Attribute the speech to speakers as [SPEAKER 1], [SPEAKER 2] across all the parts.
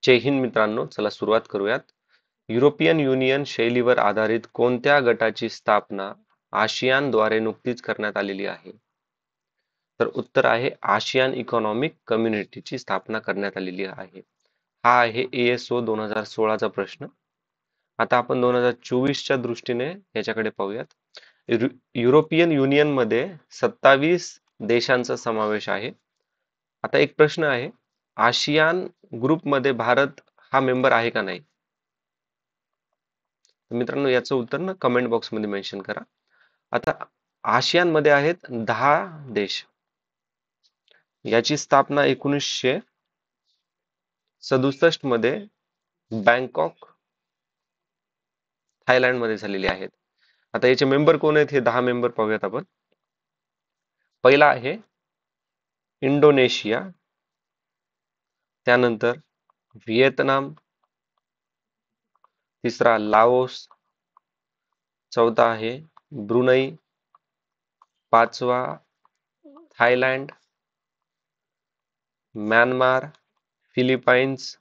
[SPEAKER 1] जय हिंद मित्रांनो, चला सुरुवात करूयात. युरोपियन युनियन शैलीवर आधारित कोणत्या गटाची स्थापना आशियानद्वारे नुकतीच करण्यात आलेली आहे? तर उत्तर आहे आशियान इकॉनॉमिक कम्युनिटीची स्थापना करण्यात आलेली आहे. हा आहे ASO 2016 चा प्रश्न. आता आपण 2024च्या दृष्टीने याच्याकडे पाहूयात. युरोपियन युनियन मध्ये 27 देशांचा समावेश आहे. आता एक प्रश्न आहे, आशियान ग्रुप मध्ये भारत हा मेंबर आहे का नाही? मित्रांनो, याचं उत्तर ना कमेंट बॉक्स मध्ये मेन्शन करा. आता आशियान मध्ये आहेत 10 देश. याची स्थापना 1967 मध्ये बँकॉक, थायलंड मध्ये झालेली आहेत. आता याचे मेंबर कोण आहेत, हे 10 मेंबर पाहूयात आपण. पहिला आहे इंडोनेशिया, त्यानंतर व्हिएतनाम, तिसरा लाओस, चौथा आहे ब्रुनई, पाचवा Thailand, Myanmar, Philippines,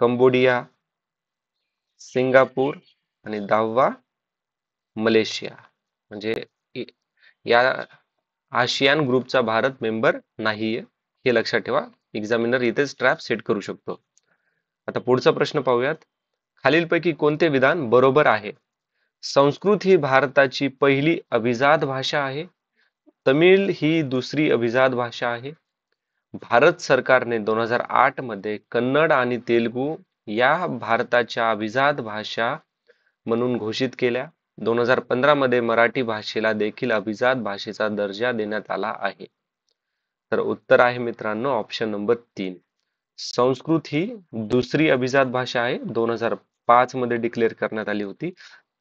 [SPEAKER 1] Cambodia, Singapore आणि 10वा मलेशिया. म्हणजे या आशियान ग्रुपचा भारत मेंबर नाहीये, हे लक्षात ठेवा. एक्झामिनर इथेच ट्रॅप सेट करू शकतो. आता पुढचा प्रश्न पाहूयात. खालीलपैकी कोणते विधान बरोबर आहे? संस्कृत ही भारताची पहिली अभिजात भाषा आहे. तमिळ ही दुसरी अभिजात भाषा आहे. भारत सरकारने 2008 मध्ये कन्नड आणि तेलुगू या भारताच्या अभिजात भाषा म्हणून घोषित केल्या. 2015 मध्ये मराठी भाषेला देखील अभिजात भाषेचा दर्जा देण्यात आला आहे. तर उत्तर आहे मित्रांनो ऑप्शन नंबर 3. संस्कृत ही दुसरी अभिजात भाषा आहे, 2005 मध्ये डिक्लेअर करण्यात आली होती.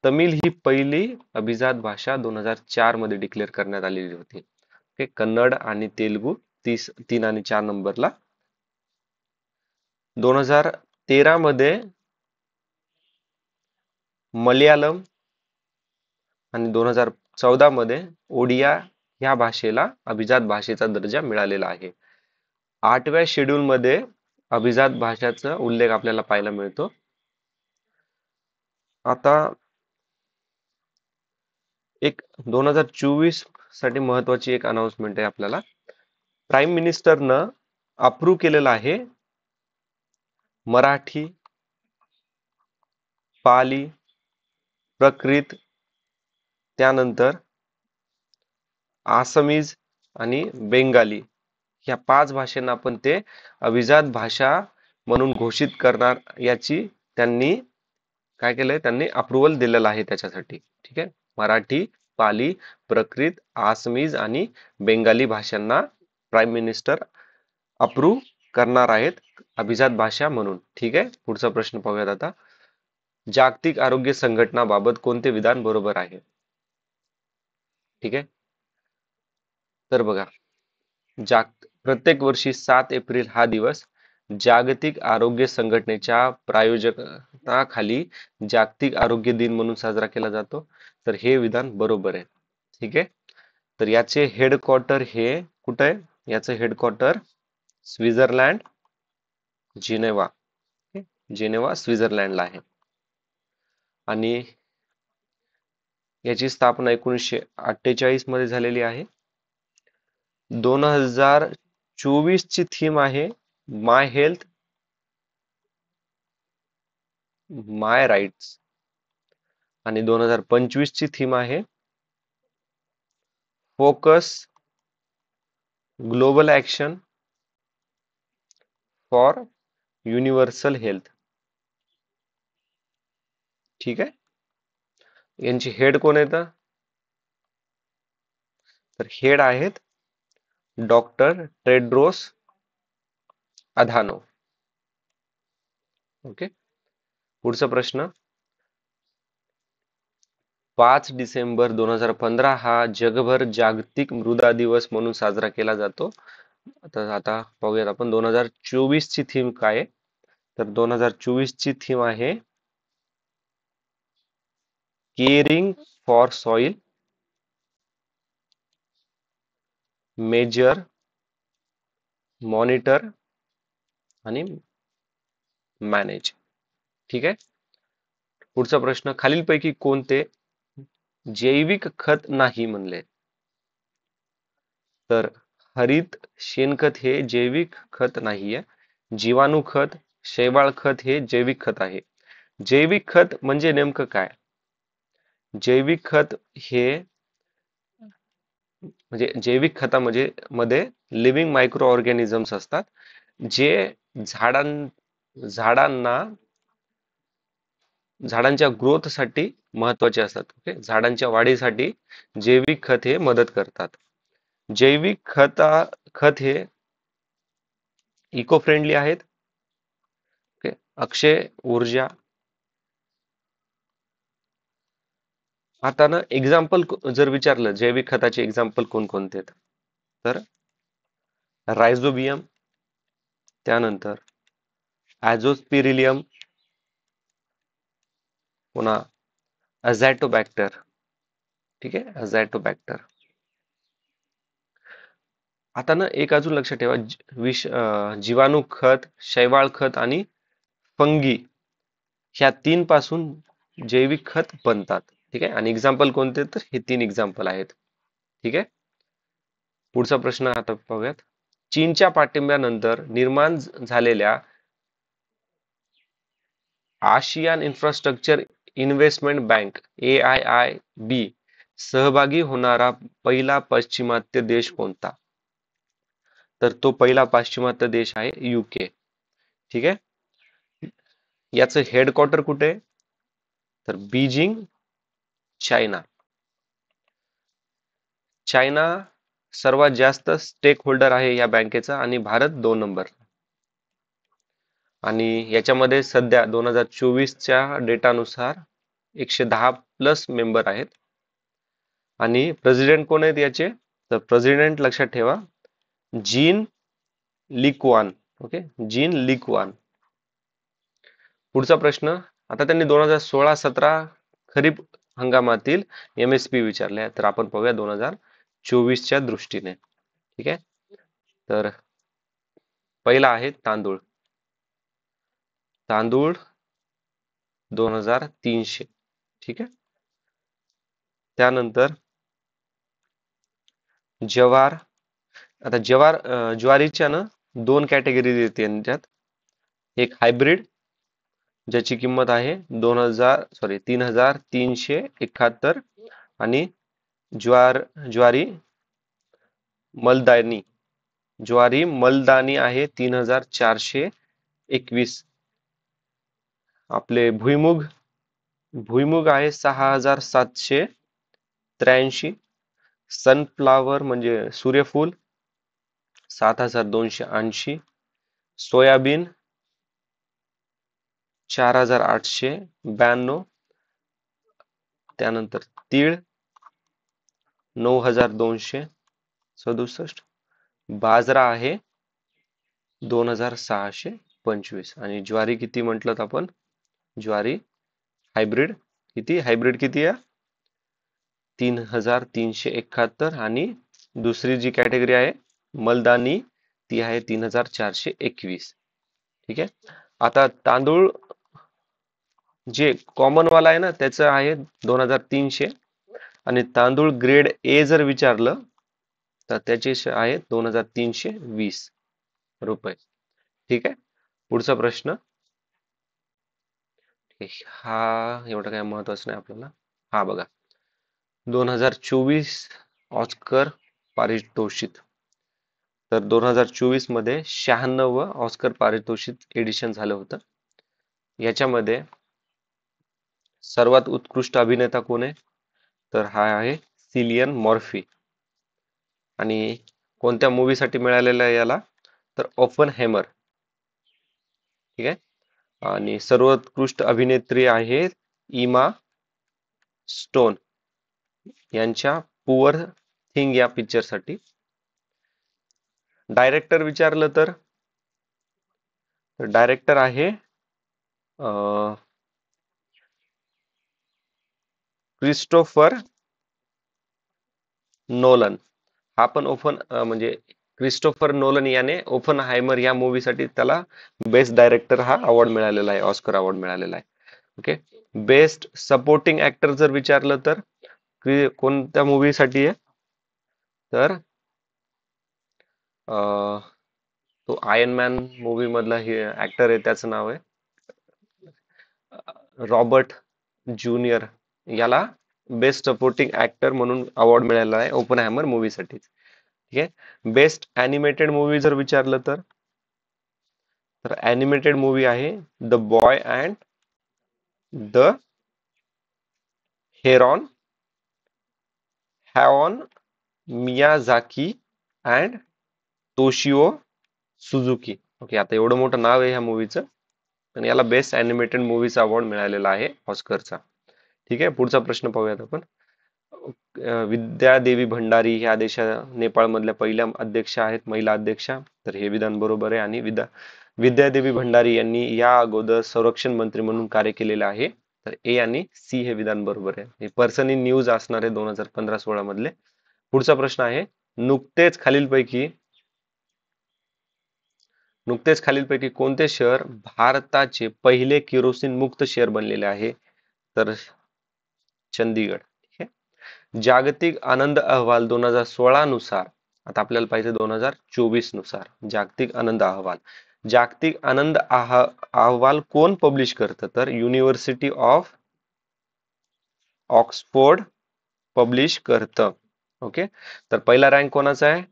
[SPEAKER 1] तमिळ ही पहिली अभिजात भाषा 2004 मध्ये डिक्लेअर करण्यात आलेली होती. कन्नड आणि तेलुगू 3 आणि 4 नंबरला. 2013 मध्ये मल्याळम आणि 2014 मध्ये ओडिया ह्या भाषेला अभिजात भाषेचा दर्जा मिळालेला आहे. 8व्या शेड्यूल मध्ये अभिजात भाषाचा उल्लेख आपल्याला पाहायला मिळतो. आता एक 2024 साठी महत्वाची एक अनाउन्समेंट आहे आपल्याला. प्राईम मिनिस्टरनं अप्रूव्ह केलेला आहे मराठी, पाली, प्रकृत, त्यानंतर आसामीज आणि बेंगाली ह्या 5 भाषांना आपण ते अभिजात भाषा म्हणून घोषित करणार, याची त्यांनी काय केलंय, त्यांनी अप्रुव्हल दिलेलं आहे त्याच्यासाठी. ठीक आहे, मराठी, पाली, प्रकृत, आसामीज आणि बेंगाली भाषांना प्राईम मिनिस्टर अप्रूव्ह करणार आहेत अभिजात भाषा म्हणून. ठीक आहे, पुढचा प्रश्न पाहूयात आता. जागतिक आरोग्य संघटनाबाबत कोणते विधान बरोबर आहे? ठीक आहे, तर बघा, प्रत्येक वर्षी 7 एप्रिल हा दिवस जागतिक आरोग्य संघटनेच्या प्रायोजनाखाली जागतिक आरोग्य दिन म्हणून साजरा केला जातो. तर हे विधान बरोबर आहे. ठीक आहे, तर याचे हेडक्वार्टर हे कुठे आहे? याचं हेडक्वार्टर स्वित्झर्लंड, जिनेवा. जिनेवा स्वित्झर्लंडला आहे. आणि याची स्थापना 1948 मध्ये झालेली आहे. 2024 ची थीम आहे माय हेल्थ माय राईट्स आणि 2025 ची थीम आहे focus global action for universal health. ठीक आहे, यांची हेड कोण येतं? तर हेड आहेत डॉक्टर टेड्रोस अधानो. ओके, पुढचा प्रश्न. 5 डिसेंबर 2015 हा जगभर जागतिक मृदा दिवस म्हणून साजरा केला जातो. आता पाहूयात आपण 2024 ची थीम काय आहे. तर 2024 ची थीम आहे caring for soil, measure, monitor आणि मॅनेज. ठीक आहे. पुढचा प्रश्न, खालीलपैकी कोणते जैविक खत नाही म्हणले? तर हरित शेणखत हे जैविक खत नाहीये. जीवाणू खत, शैवाल खत हे जैविक खत आहे. जैविक खत म्हणजे नेमकं काय? जैविक खत हे म्हणजे जैविक खतामध्ये मध्ये लिव्हिंग मायक्रो ऑर्गॅनिझम्स असतात, जे झाडांना झाडांच्या ग्रोथसाठी महत्वाचे असतात. ओके, झाडांच्या वाढीसाठी जैविक खत हे मदत करतात. जैविक खत हे इको फ्रेंडली आहेत. ओके, अक्षय ऊर्जा. आता ना एक्झाम्पल जर विचारलं जैविक खताचे एक्झाम्पल कोणकोणते आहेत, तर रायझोबियम, त्यानंतर ॲझोस्पिरिलियम, पुन्हा अझॅटोबॅक्टर. ठीक आहे, अझॅटोबॅक्टर. आता ना एक अजून लक्षात ठेवा, जीवाणू खत, शैवाल खत आणि फंगी ह्या तीन पासून जैविक खत बनतात. ठीक आहे, आणि एक्झाम्पल कोणते, तर हे तीन एक्झाम्पल आहेत. ठीक आहे. पुढचा प्रश्न आता पाहूयात. चीनच्या पाठिंब्यानंतर निर्माण झालेल्या ASEAN infrastructure investment bank AIIB सहभागी होणारा पहिला पाश्चिमात्य देश कोणता? तर तो पहिला पाश्चिमात्य देश आहे UK. ठीक आहे. याचं हेडक्वार्टर कुठे आहे? तर बीजिंग, चायना. चायना सर्वात जास्त स्टेक होल्डर आहे या बँकेचा आणि भारत 2 नंबर. आणि याच्यामध्ये सध्या 2024च्या डेटानुसार 110 प्लस मेंबर आहेत. आणि प्रेसिडेंट कोण आहेत याचे? तर प्रेसिडेंट लक्षात ठेवा, Jin Liqun. Okay, Jin Liqun. पुढचा प्रश्न, आता त्यांनी 2016-17 खरीप हंगामातील MSP विचारले आहे, तर आपण पाहूया 2024च्या दृष्टीने. ठीक आहे. तर पहिला आहे तांदूळ. तांदूळ 2300. ठीक आहे. त्यानंतर ज्वार. आता ज्वारीच्या ना दोन कॅटेगरी येते यांच्यात. एक हायब्रिड ज्याची किंमत आहे 3371, आणि ज्वारी मलदानी. ज्वारी मलदानी आहे 3421. आपले भुईमुग आहे 6783. सनफ्लावर म्हणजे सूर्यफूल 7280. सोयाबीन 4892. त्यानंतर तीळ 9267. बाजरा आहे 2625. आणि ज्वारी किती म्हटलं आपण? ज्वारी हायब्रिड किती आहे? 3371. आणि दुसरी जी कॅटेगरी आहे मलदानी, ती आहे 3421. ठीक आहे. आता तांदूळ जे कॉमन वाला आहे ना, त्याचं आहे 2300. आणि तांदूळ ग्रेड A जर विचारलं तर त्याचे आहे 2320 रुपये. ठीक आहे. पुढचा प्रश्न, हा एवढं काय महत्वाचं नाही आपल्याला. हा बघा, 2024 ऑस्कर पारितोषिक. तर 2024 मध्ये 96व ऑस्कर पारितोषिक एडिशन झालं होतं. याच्यामध्ये सर्वात उत्कृष्ट अभिनेता कोण आहे? तर हा आहे सिलियन मॉर्फी. आणि कोणत्या मूवीसाठी मिळालेला आहे याला? तर ओपनहेमर. ठीक आहे. आणि सर्वोत्कृष्ट अभिनेत्री आहे इमा स्टोन यांच्या पुअर थिंग या पिक्चर साठी. डायरेक्टर विचारलं तर डायरेक्टर आहे क्रिस्टोफर नोलन. हा पण म्हणजे क्रिस्टोफर नोलन याने ओपनहायमर या मूवीसाठी त्याला बेस्ट डायरेक्टर हा अवॉर्ड मिळालेला आहे, ऑस्कर अवॉर्ड मिळालेला आहे. ओके. बेस्ट सपोर्टिंग ऍक्टर जर विचारलं तर कोणत्या मूवीसाठी आहे, तर तो आयर्न मॅन मूवी मधला हे ऍक्टर आहे, त्याचं नाव आहे रॉबर्ट ज्युनियर. याला बेस्ट सपोर्टिंग ऍक्टर म्हणून अवॉर्ड मिळालेला आहे ओपनहायमर मूवीसाठी. ठीक आहे. बेस्ट अॅनिमेटेड मूवी जर विचारलं तर अॅनिमेटेड मूवी आहे the boy and the heron Hayao Miyazaki and Toshio Suzuki. Okay, आता एवढं मोठं नाव आहे ह्या मूवीचं, पण याला बेस्ट अॅनिमेटेड मूवीचा अवॉर्ड मिळालेला आहे ऑस्करचा. ठीक आहे, पुढचा प्रश्न पाहूयात आपण. विद्या देवी भंडारी ह्या नेपाळ मधल्या पहिल्या अध्यक्ष आहेत, महिला अध्यक्षा. तर हे विधान बरोबर आहे. आणि विद्या देवी भंडारी यांनी या अगोदर संरक्षण मंत्री म्हणून कार्य केलेले आहे. तर ए आणि सी हे विधान बरोबर आहे. हे पर्सन इन न्यूज असणार आहे 2015-16 मधले. पुढचा प्रश्न आहे, नुकतेच खालीलपैकी कोणते शहर भारताचे पहिले केरोसिन मुक्त शहर बनलेले आहे, तर चंदीगड. ठीक आहे. जागतिक आनंद अहवाल 2016 नुसार, आता आपल्याला पाहिजे 2024 नुसार जागतिक आनंद अहवाल कोण पब्लिश करतं, तर युनिव्हर्सिटी ऑफ ऑक्सफोर्ड पब्लिश करतं. ओके. तर पहिला रँक कोणाचा आहे,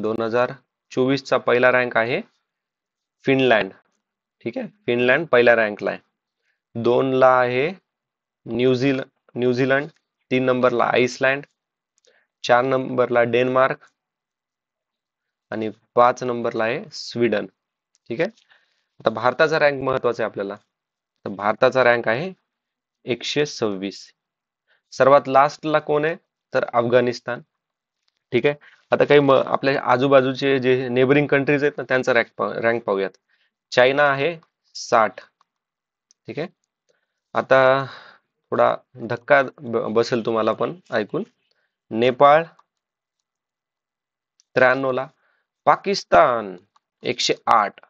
[SPEAKER 1] 2024चा पहिला रँक आहे फिनलँड. ठीक आहे, फिनलँड पहिल्या रँकला आहे. 2 ला आहे न्यूझीलंड, 3 नंबरला आइसलँड, 4 नंबरला डेन्मार्क आणि 5 नंबरला आहे स्वीडन. ठीक आहे. आता भारताचा रँक महत्वाचा आहे आपल्याला. तर भारताचा रँक आहे 126. सर्वात लास्टला कोण आहे, तर अफगाणिस्तान. ठीक आहे. आता काही आपल्या आजूबाजूचे जे नेबरिंग कंट्रीज आहेत ना, त्यांचा रँक पाहूयात. चायना आहे 60. ठीक आहे. आता थोडा धक्का बसेल तुम्हाला पण ऐकून. नेपाळ 93 ला, पाकिस्तान 108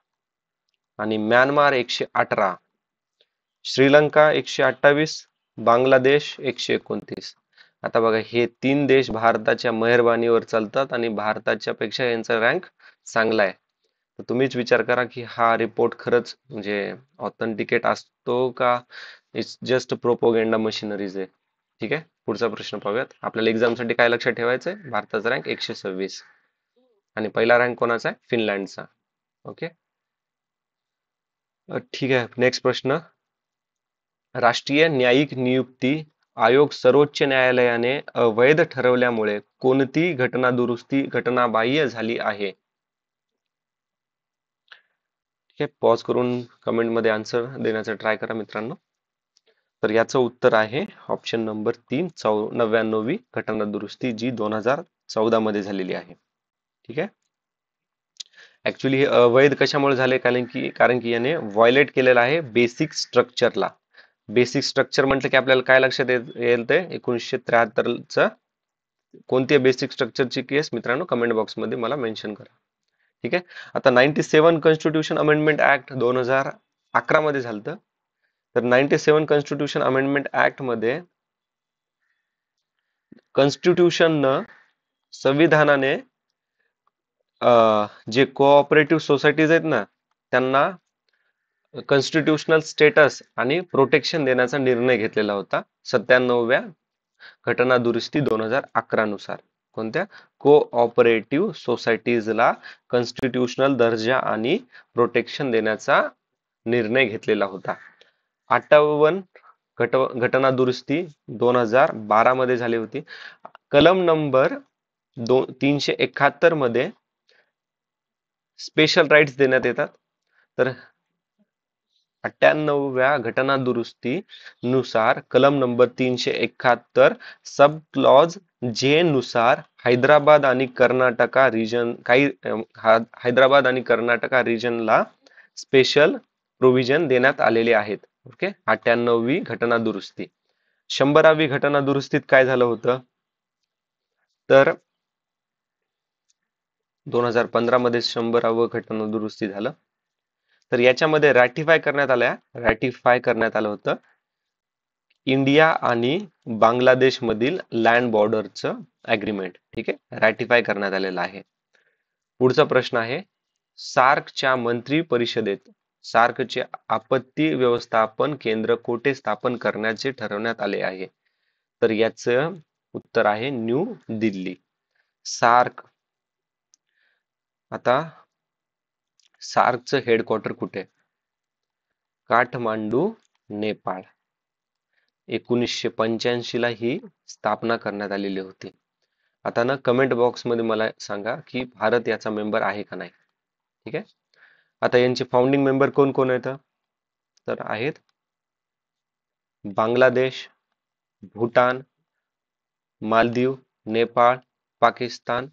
[SPEAKER 1] आणि म्यानमार 118, श्रीलंका 128, बांगलादेश 129. आता बघा, हे 3 देश भारताच्या मेहरबानीवर चालतात आणि भारताच्या पेक्षा यांचा रँक चांगला आहे. तर तुम्हीच विचार करा की हा रिपोर्ट खरंच म्हणजे ऑथेंटिकेट असतो का इट्स जस्ट प्रोपोगेंडा मशिनरीज आहे. ठीक आहे. पुढचा प्रश्न पाहूयात. आपल्याला एक्झामसाठी काय लक्षात ठेवायचंय, भारताचा रँक 126 आणि पहिला रँक कोणाचा आहे, फिनलँडचा. ओके. ठीक आहे. नेक्स्ट प्रश्न, राष्ट्रीय न्यायिक नियुक्ती आयोग सर्वोच्च न्यायालयाने अवैध ठरवल्यामुळे कोणती घटना दुरुस्ती घटनाबाह्य झाली आहे. ठीक आहे, पॉज करून कमेंट मध्ये आन्सर देण्याचा ट्राय करा मित्रांनो. तर याचं उत्तर आहे ऑप्शन नंबर 3, 99वी घटना दुरुस्ती, जी 2014 मध्ये झालेली आहे. ठीक आहे. ऍक्च्युली हे अवैध कशामुळे झाले, कारण की याने व्हायलेट केलेला आहे बेसिक स्ट्रक्चरला. बेसिक स्ट्रक्चर म्हटलं की आपल्याला काय लक्षात येईल, ते 1973च कोणती बेसिक स्ट्रक्चरची केस मित्रांनो, कमेंट बॉक्स मध्ये मला मेन्शन करा. ठीक आहे. आता 97 कॉन्स्टिट्यूशन अमेंडमेंट ऍक्ट 2011 मध्ये झालं. तर 97 कॉन्स्टिट्यूशन अमेंडमेंट ऍक्ट मध्ये कॉन्स्टिट्यूशननं, संविधानाने जे कोऑपरेटिव्ह सोसायटीज आहेत ना, त्यांना कॉन्स्टिट्यूशनल स्टेटस आणि प्रोटेक्शन देण्याचा निर्णय घेतलेला होता 97व्या घटना दुरुस्ती 2011 नुसार. कोणत्या, कोऑपरेटिव्ह सोसायटीजला कॉन्स्टिट्यूशनल दर्जा आणि प्रोटेक्शन देण्याचा निर्णय घेतलेला होता. 58 घटना दुरुस्ती 2012 मध्ये झाली होती. कलम नंबर 371 मध्ये स्पेशल राईट्स देण्यात येतात. तर 98व्या घटना दुरुस्ती नुसार कलम नंबर 371 सब क्लॉज जे नुसार हैदराबाद आणि कर्नाटका रिजन हैदराबाद आणि कर्नाटका रिजनला स्पेशल प्रोव्हिजन देण्यात आलेले आहेत. ओके. 98वी घटना दुरुस्ती. 100वी घटना दुरुस्तीत काय झालं होतं, तर 2015 मध्ये 100वे घटना दुरुस्ती झालं. तर याच्यामध्ये रॅटिफाय करण्यात आलं होतं इंडिया आणि बांगलादेश मधील लँड बॉर्डरचं अग्रीमेंट. ठीक आहे, रॅटिफाय करण्यात आलेलं आहे. पुढचा प्रश्न आहे, सार्कच्या मंत्री परिषदेत सार्कचे आपत्ती व्यवस्थापन केंद्र कोठे स्थापन करण्याचे ठरवण्यात आले आहे? तर याचं उत्तर आहे न्यू दिल्ली. सार्क, आता सार्कचं हेडक्वार्टर कुठे? काठमांडू, नेपाळ. 1985 ला ही स्थापना करण्यात आलेली होती. आता ना कमेंट बॉक्स मध्ये मला सांगा की भारत याचा मेंबर आहे का नाही. ठीक आहे, आता यांचे फाउंडिंग मेंबर कोण कोण आहेत? तर आहेत बांगलादेश, भूटान, मालदीव, नेपाळ, पाकिस्तान,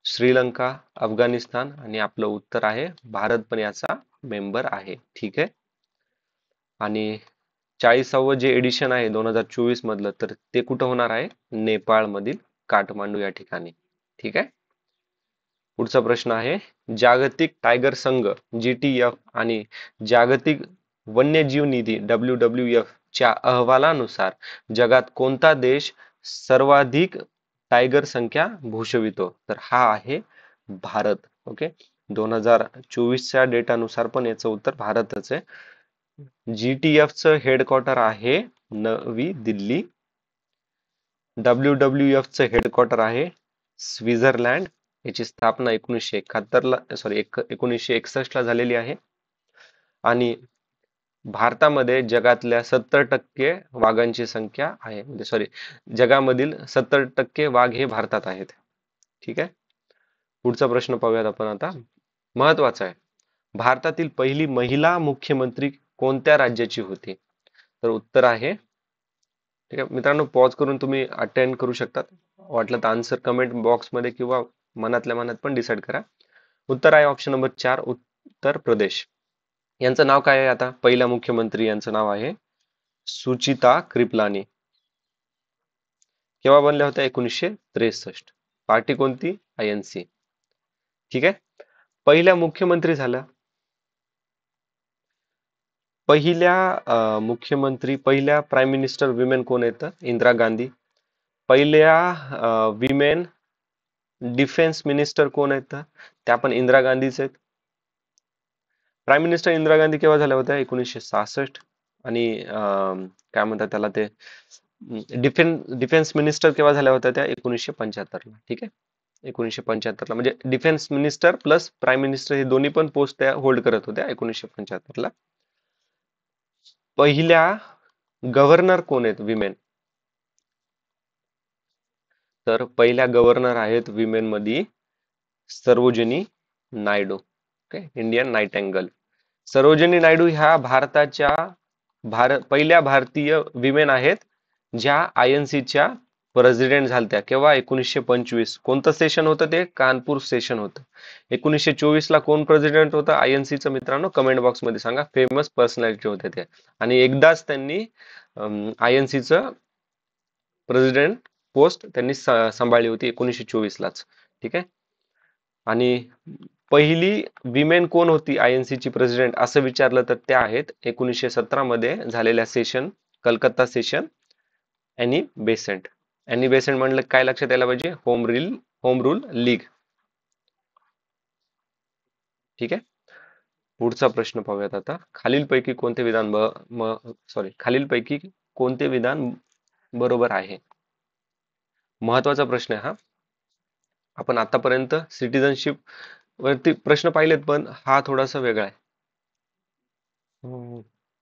[SPEAKER 1] श्रीलंका, अफगाणिस्तान आणि आपलं उत्तर आहे भारत पण याचा मेंबर आहे. ठीक आहे, आणि 40वे जे एडिशन आहे 2024 मधलं, तर ते कुठं होणार आहे? नेपाळ मधील काठमांडू या ठिकाणी. ठीक आहे, पुढचा प्रश्न आहे, जागतिक टायगर संघ GTF आणि जागतिक वन्यजीव निधी WWF च्या अहवालानुसार जगात कोणता देश सर्वाधिक टायगर संख्या भूषवितो? तर हा आहे भारत. ओके, 2024च्या डेटानुसार पण याचं उत्तर भारतच आहे. GTF चं हेडक्वार्टर आहे नवी दिल्ली. WWF चं हेडक्वार्टर आहे स्वित्झर्लंड. याची स्थापना 1961 ला झालेली आहे. आणि भारतामध्ये जगातल्या 70% वाघांची संख्या आहे, म्हणजे सॉरी, जगामधील 70% वाघ हे भारतात आहेत. ठीक आहे, पुढचा प्रश्न पाहूयात आपण आता, महत्वाचा आहे, भारतातील पहिली महिला मुख्यमंत्री कोणत्या राज्याची होती? तर उत्तर आहे, ठीक आहे मित्रांनो, पॉज करून तुम्ही अटेंड करू शकतात, वाटलं तर आन्सर कमेंट बॉक्स मध्ये किंवा मनातल्या मनात पण डिसाईड करा. उत्तर आहे ऑप्शन नंबर 4, उत्तर प्रदेश. यांचं नाव काय आहे? आता पहिल्या मुख्यमंत्री यांचं नाव आहे सुचिता कृपलानी. केव्हा बनल्या होत्या? 1963. पार्टी कोणती? INC. ठीक आहे, पहिल्या मुख्यमंत्री झाल्या, पहिल्या प्राईम मिनिस्टर विमेन कोण आहेत? इंदिरा गांधी. पहिल्या विमेन डिफेन्स मिनिस्टर कोण आहेत? त्या पण इंदिरा गांधीच आहेत. प्राईम मिनिस्टर इंदिरा गांधी केव्हा झाल्या होत्या? 1966. आणि काय म्हणतात त्याला ते, डिफेन्स मिनिस्टर केव्हा झाल्या होत्या? त्या 1975 ला. ठीक आहे, 1975 ला, म्हणजे defence minister plus prime minister हे दोन्ही पण पोस्ट त्या होल्ड करत होत्या 1975 ला. पहिल्या गव्हर्नर कोण आहेत विमेन? तर पहिल्या गव्हर्नर आहेत विमेन मध्ये Sarojini Naidu. Okay, Indian night. Sarojini Naidu ह्या पहिल्या भारतीय विमेन आहेत ज्या INC च्या प्रेसिडेंट झालत्या. केव्हा? 1925. कोणतं सेशन होतं ते? कानपूर सेशन होतं. 1924 ला कोण प्रेसिडेंट होतं INC चं? मित्रांनो कमेंट बॉक्स मध्ये सांगा. फेमस पर्सनॅलिटी होते ते, आणि एकदाच त्यांनी INC चं प्रेसिडेंट पोस्ट त्यांनी सांभाळली होती 1924 लाच. ठीक आहे, आणि पहिली विमेन कोण होती INC ची प्रेसिडेंट असं विचारलं तर त्या आहेत 1917 मध्ये झालेल्या session, Calcutta session, any Besant. Any Besant म्हणलं काय लक्षात यायला पाहिजे? Home rule league. ठीक आहे, पुढचा प्रश्न पाहूयात आता, खालीलपैकी कोणते विधान बरोबर आहे? महत्वाचा प्रश्न आहे हा. आपण आतापर्यंत सिटिझनशिप वरती प्रश्न पाहिलेत, पण हा थोडासा वेगळा आहे.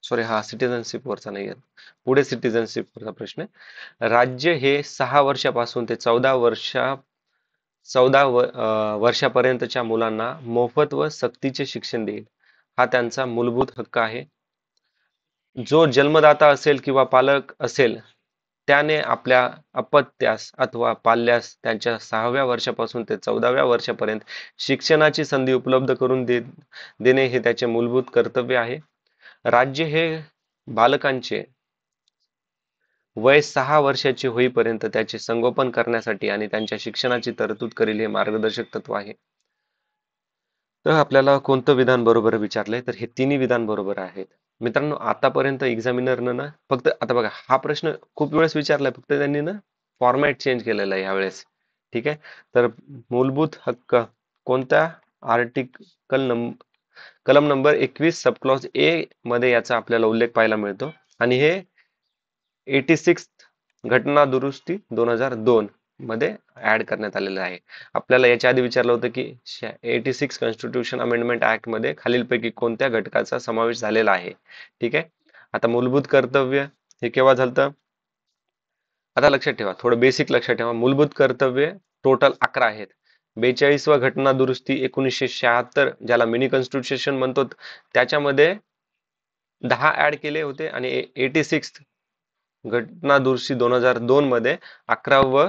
[SPEAKER 1] सॉरी, हा सिटिझनशिप वरचा नाही आहे, पुढे सिटिझनशिप वरचा प्रश्न आहे. राज्य हे 6 वर्षापासून ते 14 वर्षापर्यंतच्या मुलांना मोफत व सक्तीचे शिक्षण देईल, हा त्यांचा मूलभूत हक्क आहे. जो जन्मदाता असेल किंवा पालक असेल त्याने आपल्या अपत्यास अथवा पाल्यास त्यांच्या 6व्या वर्षापासून ते 14व्या वर्षापर्यंत शिक्षणाची संधी उपलब्ध करून देणे हे त्याचे मूलभूत कर्तव्य आहे. राज्य हे बालकांचे वय 6 वर्षाचे होईपर्यंत त्याचे संगोपन करण्यासाठी आणि त्यांच्या शिक्षणाची तरतूद करील हे मार्गदर्शक तत्व आहे. तर आपल्याला कोणतं विधान बरोबर विचारलंय, तर हे तिन्ही विधान बरोबर आहेत. मित्रांनो, आतापर्यंत एक्झामिनरनं ना फक्त आता बघा हा प्रश्न खूप वेळेस विचारलाय, फक्त त्यांनी ना फॉर्मॅट चेंज केलेला आहे यावेळेस. ठीक आहे. तर मूलभूत हक्क कोणत्या आर्टिकल कलम नंबर 21 सब क्लॉज ए मध्ये याचा आपल्याला उल्लेख पाहायला मिळतो आणि हे 86 घटना दुरुस्ती 2002 मध्ये ऍड करण्यात आलेलं आहे. आपल्याला याच्या आधी विचारलं होतं की 86 कॉन्स्टिट्यूशन अमेंडमेंट ऍक्ट मध्ये खालीलपैकी कोणत्या घटकाचा समावेश झालेला आहे. ठीक आहे. आता मूलभूत कर्तव्य हे केव्हा झालं? आता लक्षात ठेवा, थोडं बेसिक लक्षात ठेवा. मूलभूत कर्तव्य टोटल 11 आहेत. 42वा घटना दुरुस्ती 1976 ज्याला मिनी कॉन्स्टिट्यूशन म्हणतो त्याच्यामध्ये 10 ऍड केले होते आणि 86 घटना दुरुस्ती 2002 मध्ये 11व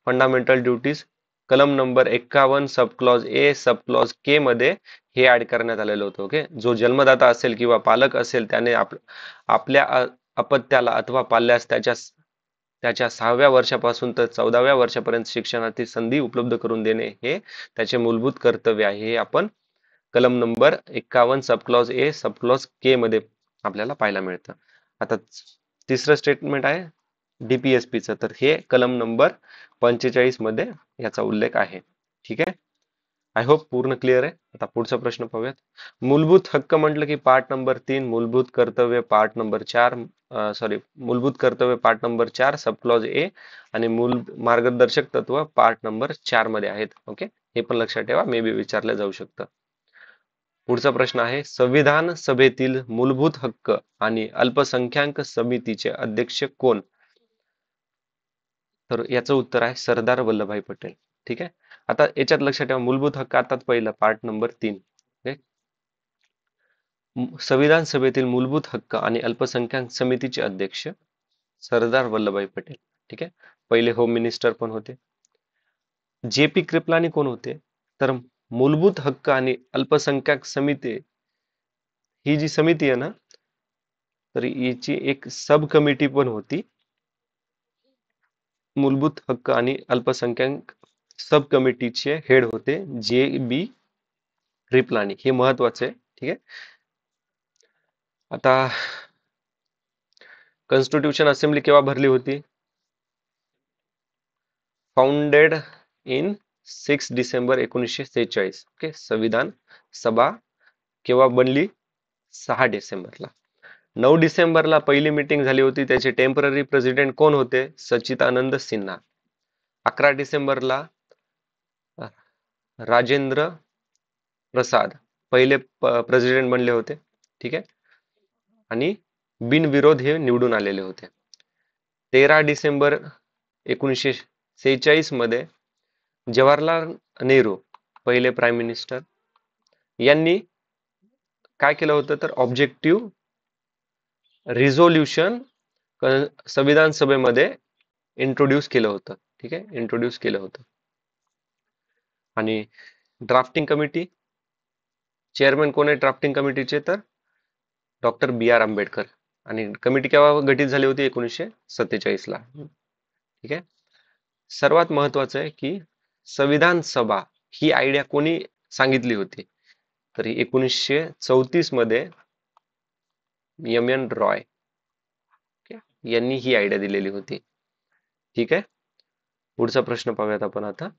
[SPEAKER 1] फंडामेंटल ड्युटीज कलम नंबर 51 sub clause A sub clause K मध्ये हे ऍड करण्यात आलेलं होतं. ओके. जो जन्मदाता असेल किंवा पालक असेल त्याने आपल्या अपत्याला अथवा पाल्यास त्याच्या 6व्या वर्षापासून तर 14व्या वर्षापर्यंत शिक्षणाची संधी उपलब्ध करून देणे हे त्याचे मूलभूत कर्तव्य आहे. हे आपण कलम नंबर 51 sub clause A sub clause K मध्ये आपल्याला पाहायला मिळतं. आता तिसरं स्टेटमेंट आहे डीपीएसपीचं, तर हे कलम नंबर 45 मध्ये याचा उल्लेख आहे. ठीक आहे. आय होप पूर्ण क्लिअर आहे. आता पुढचा प्रश्न पाहूयात. मूलभूत हक्क म्हटलं की पार्ट नंबर 3, मूलभूत कर्तव्य पार्ट नंबर 4, मूलभूत कर्तव्य पार्ट नंबर 4 सब क्लॉज ए आणि मूल मार्गदर्शक तत्व पार्ट नंबर 4 मध्ये आहेत. ओके. हे पण लक्षात ठेवा, मे बी विचारलं जाऊ शकतं. पुढचा प्रश्न आहे, संविधान सभेतील मूलभूत हक्क आणि अल्पसंख्याक समितीचे अध्यक्ष कोण? तर याचं उत्तर आहे सरदार वल्लभभाई पटेल. ठीक आहे. आता याच्यात लक्षात ठेवा, मूलभूत हक्क आता पहिलं पार्ट नंबर 3. संविधान सभेतील मूलभूत हक्क आणि अल्पसंख्याक समितीचे अध्यक्ष सरदार वल्लभभाई पटेल. ठीक आहे. पहिले होम मिनिस्टर पण होते. जे पी कृपलानी कोण होते? तर मूलभूत हक्क आणि अल्पसंख्याक समिती ही जी समिती आहे ना, तर याची एक सब कमिटी पण होती. मूलभूत हक्क आणि अल्पसंख्याक सब कमिटीचे हेड होते जे बी कृपलानी. हे महत्वाचे आहे. ठीक आहे. आता कॉन्स्टिट्यूशन असेंब्ली केव्हा भरली होती? Founded in 6 December 1946. ओके. संविधान सभा केव्हा बनली? 6 डिसेंबरला. 9 डिसेंबरला पहिली मीटिंग झाली होती. त्याचे टेम्पररी प्रेसिडेंट कोण होते? सच्चिदानंद सिन्हा. 11 डिसेंबरला राजेंद्र प्रसाद पहिले प्रेसिडेंट बनले होते. ठीक आहे. आणि बिनविरोध हे निवडून आलेले होते. 13 डिसेंबर 1946 मध्ये जवाहरलाल नेहरू पहिले प्राईम मिनिस्टर यांनी काय केलं होतं? तर ऑब्जेक्टिव्ह रिझोल्युशन संविधान सभेमध्ये इंट्रोड्यूस केलं होतं. ठीक आहे. इंट्रोड्यूस केलं होतं. आणि ड्राफ्टिंग कमिटी चेअरमॅन कोण आहे ड्राफ्टिंग कमिटीचे? तर डॉक्टर बी आर आंबेडकर. आणि कमिटी केव्हा गठीत झाली होती? 1947 ला. ठीक आहे. सर्वात महत्वाचं आहे की संविधान सभा ही आयडिया कोणी सांगितली होती? तर 1934 मध्ये एम एन रॉय यांनी ही आयडिया दिलेली होती. ठीक आहे. पुढचा प्रश्न पाहूयात आपण आता.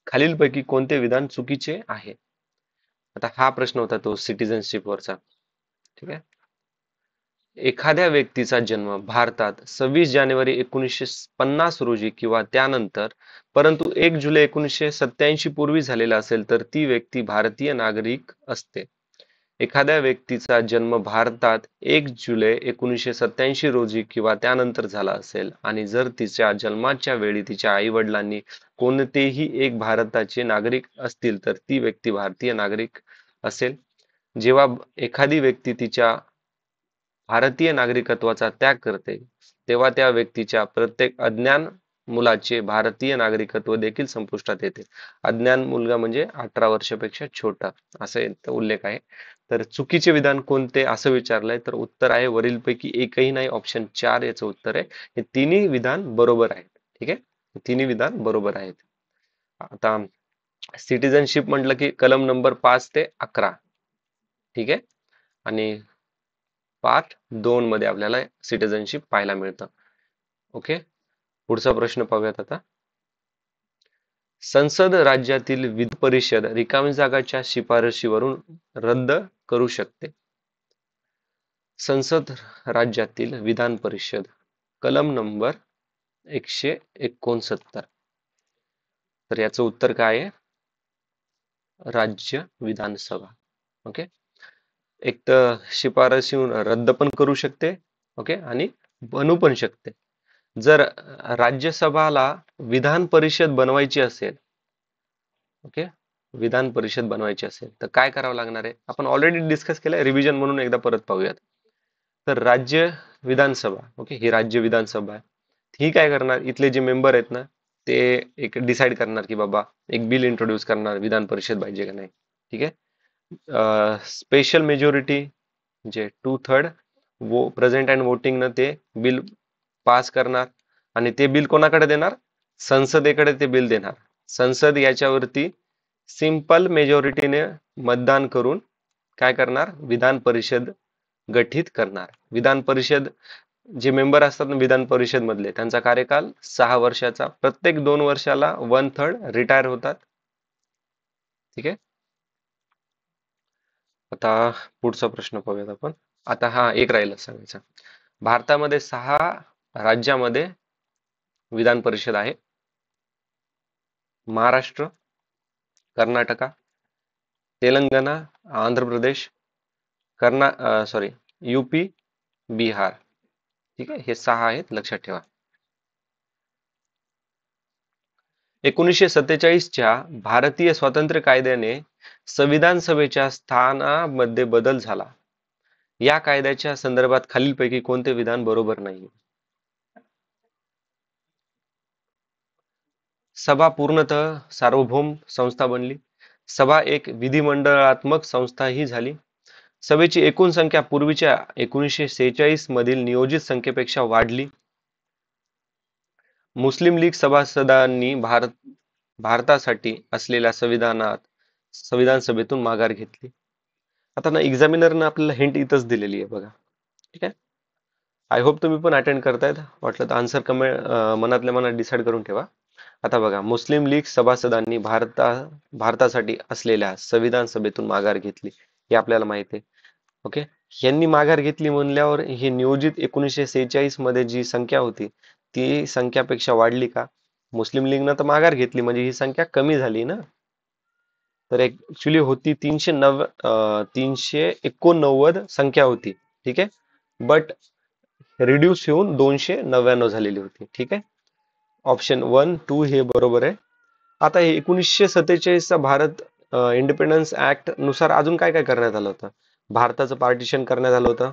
[SPEAKER 1] खालीलपैकी कोणते विधान चुकीचे आहे? आता हा प्रश्न होता तो सिटिझनशिप वरचा. ठीक आहे. एखाद्या व्यक्तीचा जन्म भारतात 26 जानेवारी 1950 रोजी किंवा त्यानंतर परंतु 1 जुलै 1987 पूर्वी झालेला असेल तर ती व्यक्ती भारतीय नागरिक असते. एखाद्या व्यक्तीचा जन्म भारतात 1 जुलै 1987 रोजी किंवा त्यानंतर झाला असेल आणि जर तिच्या जन्माच्या वेळी तिच्या आई वडिलांनी कोणतेही एक भारताचे नागरिक असतील तर ती व्यक्ती भारतीय नागरिक असेल. जेव्हा एखादी व्यक्ती तिच्या भारतीय नागरिकत्वाचा त्याग करते तेव्हा त्या व्यक्तीच्या प्रत्येक अज्ञान मुलाचे भारतीय नागरिकत्व देखील संपुष्टात येते. अज्ञान मुलगा म्हणजे 18 वर्षापेक्षा छोटा, असे उल्लेख आहे. तर चुकीचे विधान कोणते असं विचारलंय, तर उत्तर आहे वरीलपैकी एकही नाही, ऑप्शन 4 याचं उत्तर आहे. हे तिन्ही विधान बरोबर आहेत. ठीक आहे, तिन्ही विधान बरोबर आहेत. आता सिटिझनशिप म्हटलं की कलम नंबर 5 ते 11. ठीक आहे, आणि पार्ट 2 मध्ये आपल्याला सिटिझनशिप पाहायला मिळतं. ओके, पुढचा प्रश्न पाहूयात आता. संसद राज्यातील विधान परिषद रिकामी जागाच्या शिफारशीवरून रद्द करू शकते. संसद राज्यातील विधान परिषद कलम नंबर 169. तर याचं उत्तर काय आहे? राज्य विधानसभा. ओके, एक तर शिफारशीहून रद्द पण करू शकते, ओके, आणि बनू पण शकते. जर राज्यसभाला विधान परिषद बनवायची असेल, ओके, विधान परिषद बनवायची असेल तर काय करावं लागणार आहे? आपण ऑलरेडी डिस्कस केलंय, रिव्हिजन म्हणून एकदा परत पाहूयात. तर राज्य विधानसभा, ओके, ही राज्य विधानसभा आहे. ही काय करणार, इथले जे मेंबर आहेत ना, ते एक डिसाईड करणार की बाबा एक बिल इंट्रोड्यूस करणार, विधान परिषद पाहिजे का नाही. ठीक आहे, स्पेशल मेजॉरिटी म्हणजे 2/3 प्रेझेंट अँड वोटिंग न ते बिल पास करणार, आणि ते बिल कोणाकडे देणार? संसदेकडे ते बिल देणार. संसद याच्यावरती सिंपल मेजॉरिटीने मतदान करून काय करणार? विधान परिषद गठीत करणार. विधान परिषद जे मेंबर असतात ना विधान परिषद मधले, त्यांचा कार्यकाल 6 वर्षाचा. प्रत्येक 2 वर्षाला 1/3 रिटायर होतात. ठीक आहे, आता पुढचा प्रश्न पाहूयात आपण. आता हा एक राहिला सांगायचा. भारतामध्ये 6 राज्यामध्ये विधान परिषद आहे. महाराष्ट्र, कर्नाटका, तेलंगणा, आंध्र प्रदेश, यूपी, बिहार. ठीक आहे, हे 6 आहेत, लक्षात ठेवा. 1947च्या भारतीय स्वातंत्र्य कायद्याने संविधान सभेच्या स्थानामध्ये बदल झाला. या कायद्याच्या संदर्भात खालीलपैकी कोणते विधान बरोबर नाही? सभा पूर्णतः सार्वभौम संस्था बनली. सभा एक विधिमंडळात्मक संस्था ही झाली. सभेची एकूण संख्या पूर्वीच्या 1946 मधील नियोजित संख्येपेक्षा वाढली. मुस्लिम लीग सभासदांनी भारतासाठी असलेल्या संविधान सभेतून माघार घेतली. आता ना एक्झामिनरनं आपल्याला हिंट इथंच दिलेली आहे बघा. ठीक आहे, आय होप तुम्ही पण अटेंड करतायत. वाटलं तर आन्सर मनातल्या मनात डिसाईड करून ठेवा. आता बघा, मुस्लिम लीग सभासदांनी भारतासाठी असलेल्या संविधान सभेतून माघार घेतली, हे आपल्याला माहिती आहे. ओके, यांनी माघार घेतली म्हणल्यावर हे नियोजित 1946 मध्ये जी संख्या होती ती संख्यापेक्षा वाढली का? मुस्लिम लीगनं तर माघार घेतली म्हणजे ही संख्या कमी झाली ना. तर ऍक्च्युली होती 389 संख्या होती. ठीक आहे, बट रिड्यूस होऊन 299 झालेली होती. ठीक आहे, ऑप्शन 1, 2 हे बरोबर आहे. आता 1947चा भारत इंडिपेंडन्स ऍक्ट नुसार अजून काय काय करण्यात आलं होतं? भारताचं पार्टिशन करण्यात आलं होतं,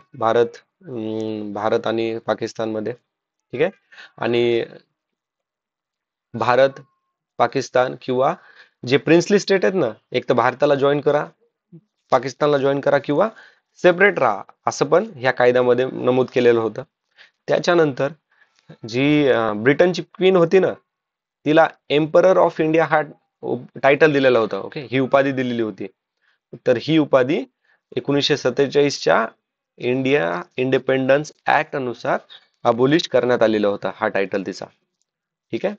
[SPEAKER 1] भारत आणि पाकिस्तानमध्ये. ठीक आहे, आणि भारत, पाकिस्तान किंवा जे प्रिन्सली स्टेट आहेत ना, एक तर भारताला जॉईन करा, पाकिस्तानला जॉईन करा, किंवा सेपरेट राहा, असं पण ह्या कायद्यामध्ये नमूद केलेलं होतं. त्याच्यानंतर जी ब्रिटनची क्वीन होती ना, तिला एम्परर ऑफ इंडिया हा टायटल दिलेला होता. ओके, ही उपाधी दिलेली होती. तर ही उपाधी 1947च्या इंडिया इंडिपेंडन्स ऍक्ट नुसार अबोलिश करण्यात आलेला होता हा टायटल तिचा. ठीक आहे,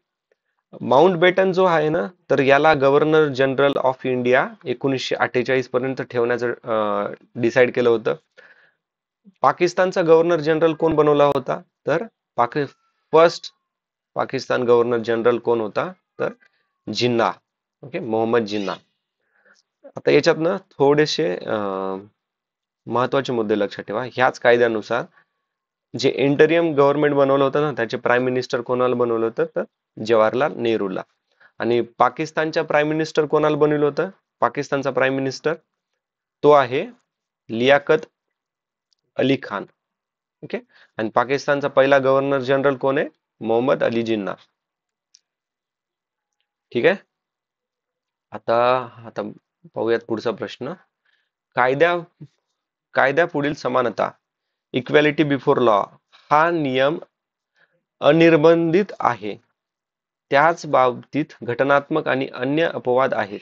[SPEAKER 1] माउंट बेटन जो आहे ना, तर याला गव्हर्नर जनरल ऑफ इंडिया 1948 पर्यंत ठेवण्याचं डिसाईड केलं होतं. पाकिस्तानचा गव्हर्नर जनरल कोण बनवला होता? तर फर्स्ट पाकिस्तान गव्हर्नर जनरल कोण होता? तर जिन्ना. ओके, मोहम्मद जिन्ना. आता याच्यात ना थोडेसे महत्वाचे मुद्दे लक्षात ठेवा. ह्याच कायद्यानुसार जे इंटरियम गव्हर्नमेंट बनवलं होतं ना, त्याचे प्राईम मिनिस्टर कोणाला बनवलं होतं? तर जवाहरलाल नेहरूला. आणि पाकिस्तानच्या प्राईम मिनिस्टर कोणाला बनवलं होतं? पाकिस्तानचा प्राईम मिनिस्टर तो आहे लियाकत अली खान. ओके, आणि पाकिस्तानचा पहिला गव्हर्नर जनरल कोण आहे? मोहम्मद अली जिन्ना. ठीक आहे. आता आता पाहूयात पुढचा प्रश्न. कायद्या कायद्यापुढील समानता, इक्वॅलिटी बिफोर लॉ, हा नियम अनिर्बंधित आहे. त्याच बाबतीत घटनात्मक आणि अन्य अपवाद आहेत.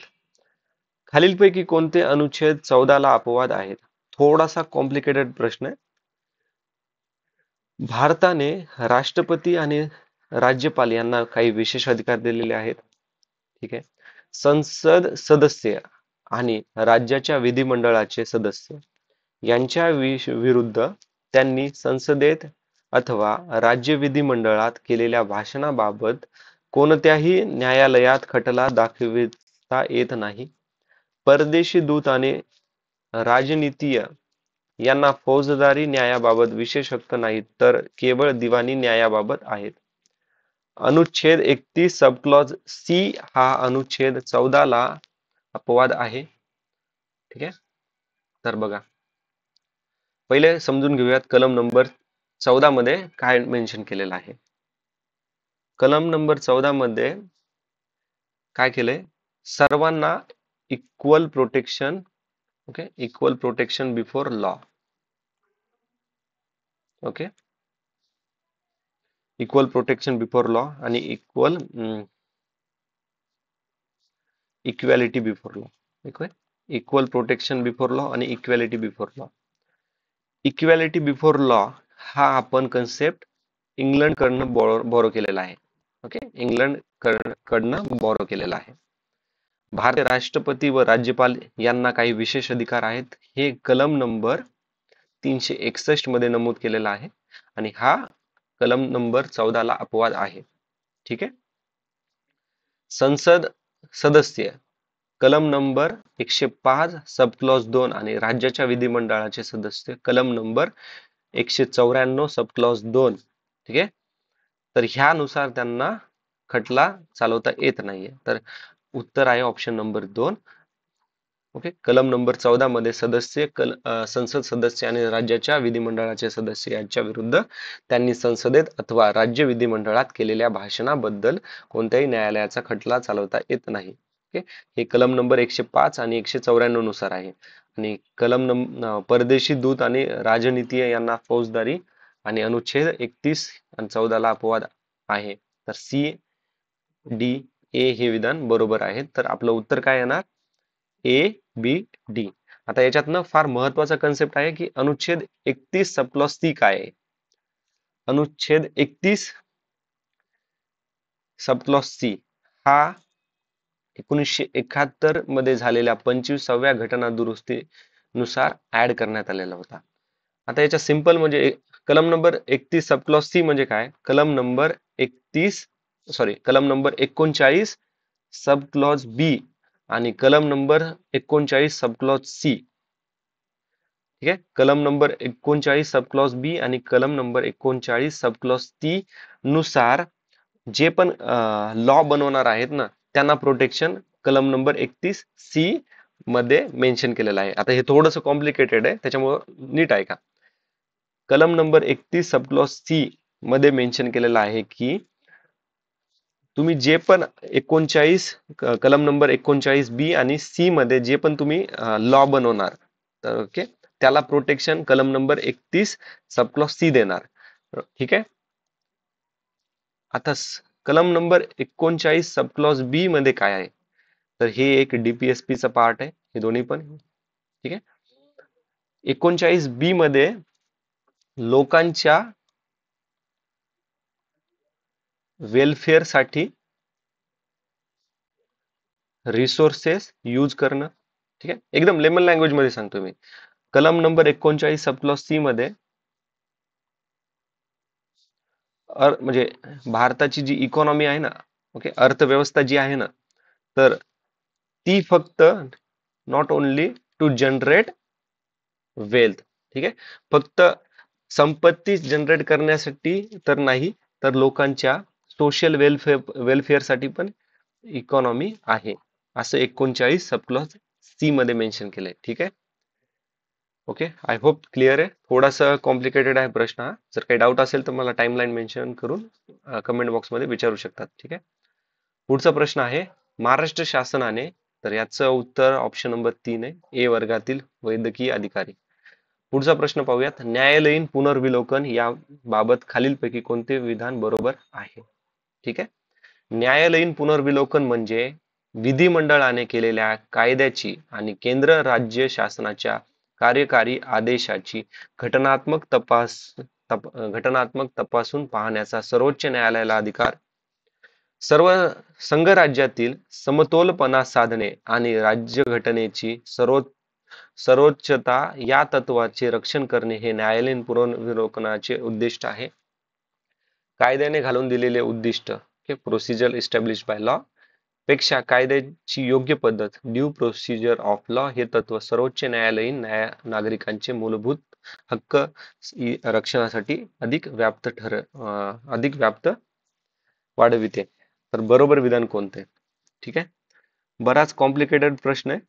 [SPEAKER 1] खालीलपैकी कोणते अनुच्छेद 14 ला अपवाद आहेत? थोडासा कॉम्प्लिकेटेड प्रश्न आहे. भारताने राष्ट्रपती आणि राज्यपाल यांना काही विशेष अधिकार दिलेले आहेत. ठीक आहे. संसद सदस्य आणि राज्याच्या विधिमंडळाचे सदस्य यांच्या विरुद्ध त्यांनी संसदेत अथवा राज्य विधिमंडळात केलेल्या भाषणाबाबत कोणत्याही न्यायालयात खटला दाखविता येत नाही. परदेशी दूत आणि राजनीतीय यांना फौजदारी न्यायाबाबत विशेष हक्क नाहीत, तर केवळ दिवाणी न्यायाबाबत आहेत. अनुच्छेद 31 सबक्लॉज सी हा अनुच्छेद 14 ला अपवाद आहे. ठीक आहे. तर बघा, पहिले समजून घेऊयात कलम नंबर 14 मध्ये काय मेन्शन केलेलं आहे. कलम नंबर 14 मध्ये काय केलंय? सर्वांना equal protection, okay, equal protection before law. Okay, equal protection before law आणि equality before law. Equal protection before law आणि equality before law. Equality before law हा आपण कन्सेप्ट इंग्लंड कडनं बोरो केलेला आहे. ओके, इंग्लंड कडनं बोरो केलेला आहे. भारतीय राष्ट्रपती व राज्यपाल यांना काही विशेष अधिकार आहेत, हे कलम नंबर 361 मध्ये नमूद केलेला आहे आणि हा कलम नंबर 14 ला अपवाद आहे. ठीक आहे. संसद सदस्य कलम नंबर 105 सब क्लॉज 2 आणि राज्याच्या विधिमंडळाचे सदस्य कलम नंबर 194 सब क्लॉज 2. ठीक आहे. तर ह्यानुसार त्यांना खटला चालवता येत नाहीये. तर उत्तर आहे ऑप्शन नंबर 2. ओके, कलम नंबर 14 मध्ये संसद सदस्य आणि राज्याच्या विधिमंडळाचे सदस्य यांच्या विरुद्ध त्यांनी संसदेत अथवा राज्य विधिमंडळात केलेल्या भाषणाबद्दल कोणत्याही न्यायालयाचा खटला चालवता येत नाही. ओके, हे कलम नंबर 105 आणि 194 नुसार आहे. आणि परदेशी दूत आणि राजनीतीय यांना फौजदारी आणि अनुच्छेद 31 आणि 14 ला अपवाद आहे. तर सी, डी, ए हे विधान बरोबर आहे. तर आपलं उत्तर काय येणार? ए, बी, डी. आता याच्यातनं फार महत्वाचा कन्सेप्ट आहे की अनुच्छेद 31 सबक्लॉज सी काय आहे. अनुच्छेद 31 सबक्लॉज सी हा 1971 मध्ये झालेल्या 25व्या घटना दुरुस्तीनुसार ऍड करण्यात आलेला होता. आता याच्या सिंपल म्हणजे कलम नंबर 31 सबक्लॉज सी म्हणजे काय? कलम नंबर 39 सब क्लॉज बी आणि कलम नंबर 39 सब क्लॉज सी. ठीक आहे. कलम नंबर 39 सब क्लॉज बी आणि कलम नंबर 39 सब क्लॉज सी नुसार जे पण लॉ बनवणार आहेत ना, त्यांना प्रोटेक्शन कलम नंबर 31 सी मध्ये मेन्शन केलेलं आहे. आता हे थोडंसं कॉम्प्लिकेटेड आहे, त्याच्यामुळं नीट ऐका. कलम नंबर 31 सब क्लॉज सी मध्ये मेन्शन केलेलं आहे की तुम्ही जे पण कलम नंबर 39 बी आणि सी मध्ये जे पण तुम्ही लॉ बनवणार, तर ओके, त्याला प्रोटेक्शन कलम नंबर 31 सब क्लॉज सी देणार. ठीक आहे. आता कलम नंबर 39 सब क्लॉज बी मध्ये काय आहे? तर हे एक डीपीएसपी चा पार्ट आहे, हे दोन्ही पण. ठीक आहे. 39 बी मध्ये लोकांच्या वेलफेअर साठी रिसोर्सेस यूज करणं. ठीक आहे. एकदम लेमन लँग्वेज मध्ये सांगतो मी. कलम नंबर 39 सब क्लॉज सी मध्ये म्हणजे भारताची जी इकॉनॉमी आहे ना, ओके, अर्थव्यवस्था जी आहे ना, तर ती फक्त not only to generate wealth. ठीक आहे. फक्त संपत्ती जनरेट करण्यासाठी तर नाही, तर लोकांच्या सोशल वेलफेअर साठी पण इकॉनॉमी आहे, असं 39 सब क्लॉज सी मध्ये मेन्शन केलंय. ठीक आहे. ओके, आय होप क्लिअर आहे. थोडासा कॉम्प्लिकेटेड आहे प्रश्न हा. जर काही डाऊट असेल तर मला टाइमलाईन मेन्शन करून कमेंट बॉक्समध्ये विचारू शकतात. ठीक आहे. पुढचा प्रश्न आहे महाराष्ट्र शासनाने, तर याचं उत्तर ऑप्शन नंबर 3 आहे, ए वर्गातील वैद्यकीय अधिकारी. पुढचा प्रश्न पाहूयात, न्यायालयीन पुनर्विलोकन या बाबत खालीलपैकी कोणते विधान बरोबर आहे? ठीक आहे. न्यायालयीन पुनर्विलोकन म्हणजे विधिमंडळाने केलेल्या कायद्याची आणि केंद्र राज्य शासनाच्या कार्यकारी आदेशाची घटनात्मक तपासून पाहण्याचा सर्वोच्च न्यायालयाला अधिकार. सर्व संघराज्यातील समतोलपणा साधणे आणि राज्यघटनेची सर्वोच्चता या तत्वाचे रक्षण करणे हे न्यायालयीन पुनर्विलोकनाचे उद्दिष्ट आहे. कायद्याने घालून दिलेले उद्दिष्ट, प्रोसिजर इस्टॅब्लिश बाय लॉ, पेक्षा कायद्याची योग्य पद्धत, ड्यू प्रोसिजर ऑफ लॉ हे तत्व सर्वोच्च न्यायालयीन नागरिकांचे मूलभूत हक्क रक्षणासाठी अधिक व्याप्त वाढविते. तर बरोबर विधान कोणते? ठीक आहे. बराच कॉम्प्लिकेटेड प्रश्न आहे,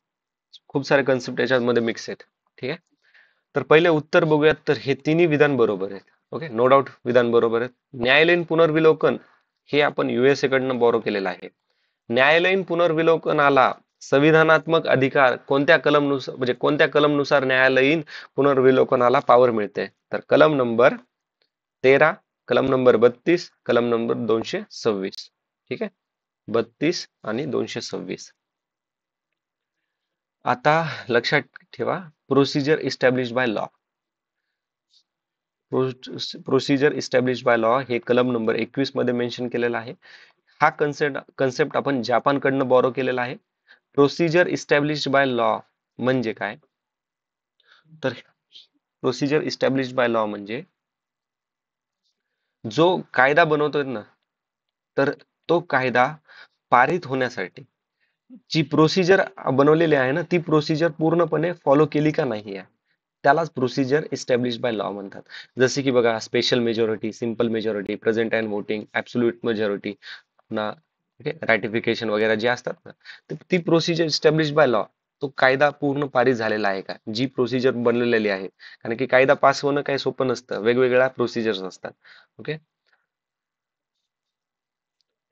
[SPEAKER 1] खूप सारे कन्सेप्ट याच्यामध्ये मिक्स आहेत. ठीक आहे. तर पहिले उत्तर बघूयात. तर हे तिन्ही विधान बरोबर आहेत. ओके, नो डाऊट विधान बरोबर आहेत. न्यायालयीन पुनर्विलोकन हे आपण USA कडनं बोरो केलेलं आहे. न्यायालयीन पुनर्विलोकनाला संविधानात्मक अधिकार कोणत्या कलमनुसार न्यायालयीन पुनर्विलोकनाला पॉवर मिळते? तर कलम नंबर 13, कलम नंबर 32, कलम नंबर 226. ठीक आहे, 32 आणि 226. आता लक्षात ठेवा, procedure establish by law. Procedure establish by law हे कलम नंबर 21 मध्ये मेन्शन केलेला आहे. हा कन्सेप्ट आपण जपानकडनं बोरो केलेला आहे. प्रोसिजर इस्टॅब्लिश बाय लॉ म्हणजे काय? तर प्रोसिजर इस्टॅब्लिश बाय लॉ म्हणजे जो कायदा बनवतोय ना, तर तो कायदा पारित होण्यासाठी जी प्रोसिजर बनवलेली आहे ना, ती प्रोसिजर पूर्णपणे फॉलो केली का नाही आहे, त्यालाच प्रोसिजर इस्टॅब्लिश बाय लॉ म्हणतात. जसे की बघा, special majority, simple majority, present and voting, absolute majority ना, रॅटिफिकेशन वगैरे जे असतात ना, ती प्रोसिजर इस्टॅब्लिश बाय लॉ. तो कायदा पूर्ण पारित झालेला आहे का, जी प्रोसिजर बनलेली आहे. कारण की कायदा पास होणं काही सोपं नसतं, वेगवेगळ्या प्रोसिजर्स असतात. ओके.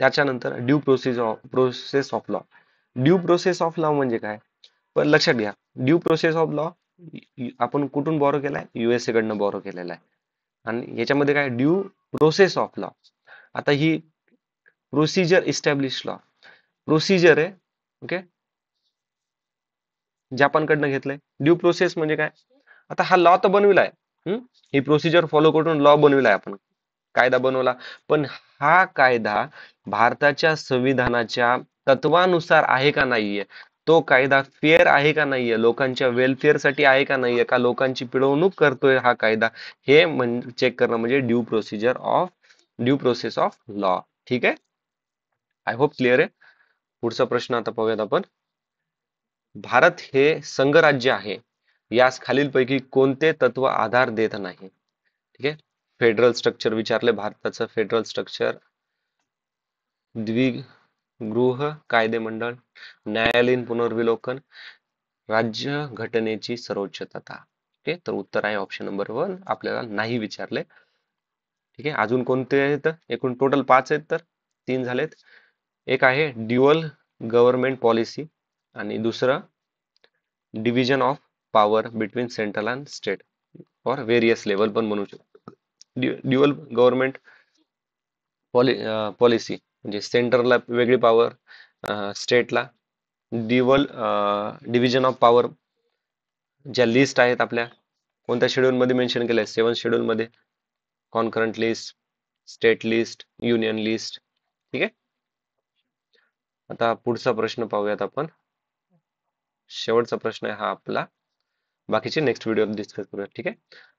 [SPEAKER 1] त्याच्यानंतर due process of law. Due process of law म्हणजे काय? पण लक्षात घ्या, ड्यू प्रोसेस ऑफ लॉ आपण कुठून बोरो केलाय? USA कडनं बोरो केलेला आहे. आणि याच्यामध्ये काय, ड्यू प्रोसेस ऑफ लॉ. आता ही प्रोसिजर इस्टॅब्लिश लॉ प्रोसिजर आहे. ओके, जपानकडनं घेतलंय. ड्यू प्रोसेस म्हणजे काय? आता हा लॉ तर बनविलाय, ही प्रोसिजर फॉलो करून लॉ बनविलाय, आपण कायदा बनवला. पण हा कायदा भारताच्या संविधानाच्या तत्वानुसार आहे का नाहीये, तो कायदा फेअर आहे का नाहीये, लोकांच्या वेलफेअर साठी आहे का नाहीये, का लोकांची पिळवणूक करतोय हा कायदा, हे चेक करणं म्हणजे ड्यू प्रोसेस ऑफ लॉ. ठीक आहे, आय होप क्लिअर आहे. पुढचा प्रश्न आता पाहूयात आपण. भारत हे संघराज्य आहे, यास खालीलपैकी कोणते तत्व आधार देत नाही? ठीक आहे, फेडरल स्ट्रक्चर विचारले. भारताचं फेडरल स्ट्रक्चर, द्विगृह कायदेमंडळ, न्यायालयीन पुनर्विलोकन, राज्य घटनेची सर्वोच्चता. ओके, तर उत्तर आहे ऑप्शन नंबर 1, आपल्याला नाही विचारले. ठीक आहे, अजून कोणते आहेत? एकूण टोटल 5 आहेत, तर 3 झालेत. एक आहे ड्युअल गव्हर्नमेंट पॉलिसी, आणि दुसरं division of power between central and state for various level पण म्हणू शकतो. ड्युअल गव्हर्नमेंट पॉलिसी म्हणजे सेंटरला वेगळी पॉवर, स्टेटला डिव्हिजन ऑफ पॉवर. ज्या लिस्ट आहेत आपल्या, कोणत्या शेड्यूल मध्ये मेन्शन केल्या? 7 शेड्यूल मध्ये. Concurrent list, state list, union list. ठीक आहे. आता पुढचा प्रश्न पाहूयात आपण. शेवटचा प्रश्न आहे हा आपला, बाकीचे नेक्स्ट व्हिडिओ डिस्कस करूया. ठीक आहे.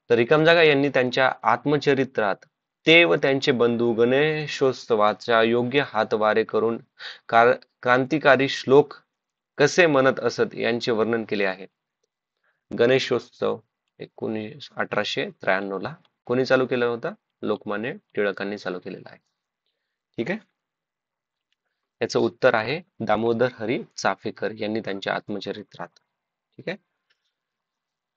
[SPEAKER 1] तर रिकाम जागा यांनी त्यांच्या आत्मचरित्रात ते व त्यांचे बंधू गणेशोत्सवाचा योग्य हातवारे करून क्रांतिकारी श्लोक कसे म्हणत असत यांचे वर्णन केले आहे. गणेशोत्सव 1893 ला कोणी चालू केला होता? लोकमान्य टिळकांनी चालू केलेला आहे. ठीक आहे. याचं उत्तर आहे दामोदर हरी चाफेकर यांनी त्यांच्या आत्मचरित्रात. ठीक आहे.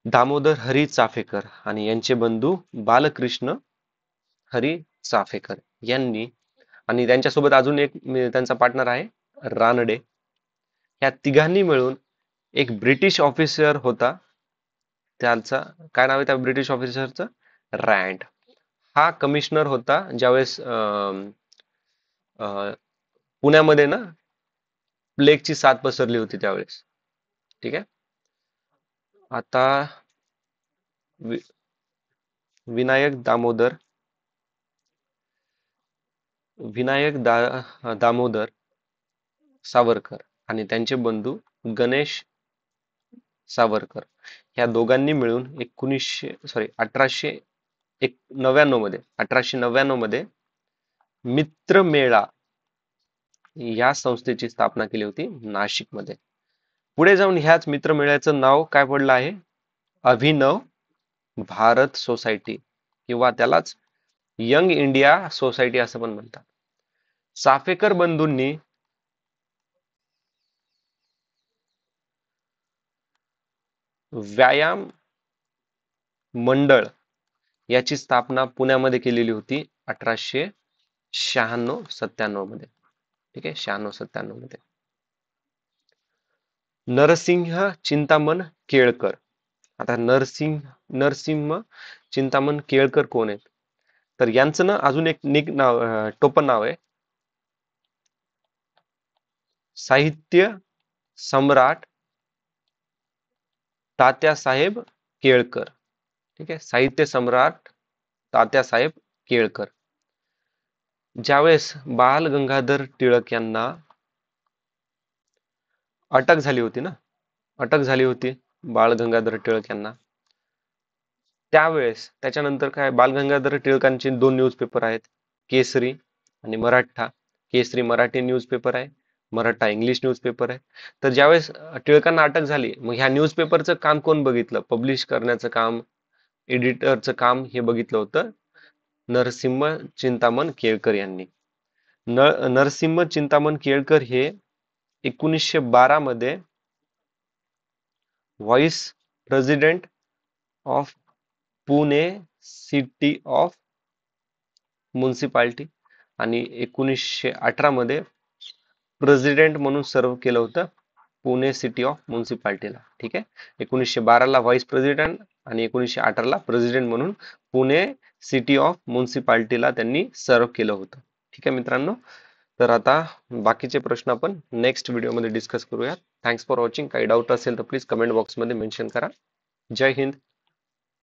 [SPEAKER 1] दामोदर हरी चाफेकर आणि यांचे बंधू बालकृष्ण हरी चाफेकर यांनी आणि त्यांच्यासोबत अजून एक त्यांचा पार्टनर आहे रानडे. या तिघांनी मिळून एक ब्रिटिश ऑफिसर होता, त्याचा काय नाव आहे त्या ब्रिटिश ऑफिसरचं? रँड. हा कमिशनर होता ज्यावेळेस पुण्यामध्ये ना प्लेगची साथ पसरली होती त्यावेळेस. ठीक आहे. आता वि- विनायक दामोदर सावरकर आणि त्यांचे बंधू गणेश सावरकर ह्या दोघांनी मिळून 1899 मध्ये मित्रमेळा या संस्थेची स्थापना केली होती नाशिकमध्ये. पुढे जाऊन ह्याच मित्रमेळ्याचं नाव काय पडलं आहे? अभिनव भारत सोसायटी, किंवा त्यालाच यंग इंडिया सोसायटी असं पण म्हणतात. चाफेकर बंधूंनी व्यायाम मंडळ याची स्थापना पुण्यामध्ये केलेली होती 1896-97 मध्ये. ठीक आहे, 96-97 मध्ये. नरसिंह चिंतामण केळकर. आता नरसिंह चिंतामण केळकर कोण आहेत? तर यांचं ना अजून एक टोपण नाव आहे, साहित्य सम्राट तात्यासाहेब केळकर. ठीक आहे, साहित्य सम्राट तात्यासाहेब केळकर. ज्यावेळेस बाल गंगाधर टिळक यांना अटक झाली होती बाळ गंगाधर टिळक यांना, त्यावेळेस त्याच्यानंतर काय, बाल गंगाधर टिळकांचे 2 न्यूजपेपर आहेत, केसरी आणि मराठा. केसरी मराठी न्यूजपेपर आहे, मराठा इंग्लिश न्यूजपेपर आहे. तर ज्यावेळेस टिळकांना अटक झाली, मग ह्या न्यूजपेपरचं काम कोण बघितलं? पब्लिश करण्याचं काम, एडिटरचं काम हे बघितलं होतं नरसिंह चिंतामण केळकर यांनी. नरसिंह चिंतामण केळकर हे 1912 मध्ये vice president of Pune city of municipality आणि 1918 मध्ये प्रेसिडेंट म्हणून सर्व केलं होतं पुणे सिटी ऑफ म्युन्सिपाल्टीला. ठीक आहे, 1912 ला व्हाईस प्रेसिडेंट आणि 1918 ला प्रेसिडेंट म्हणून पुणे सिटी ऑफ म्युन्सिपाल्टीला त्यांनी सर्व केलं होतं. ठीक आहे मित्रांनो, तर आता बाकीचे प्रश्न आपण नेक्स्ट व्हिडिओमध्ये डिस्कस करूयात. Thanks for watching. काही डाऊट असेल तर प्लीज कमेंट बॉक्समध्ये मेन्शन करा. जय हिंद.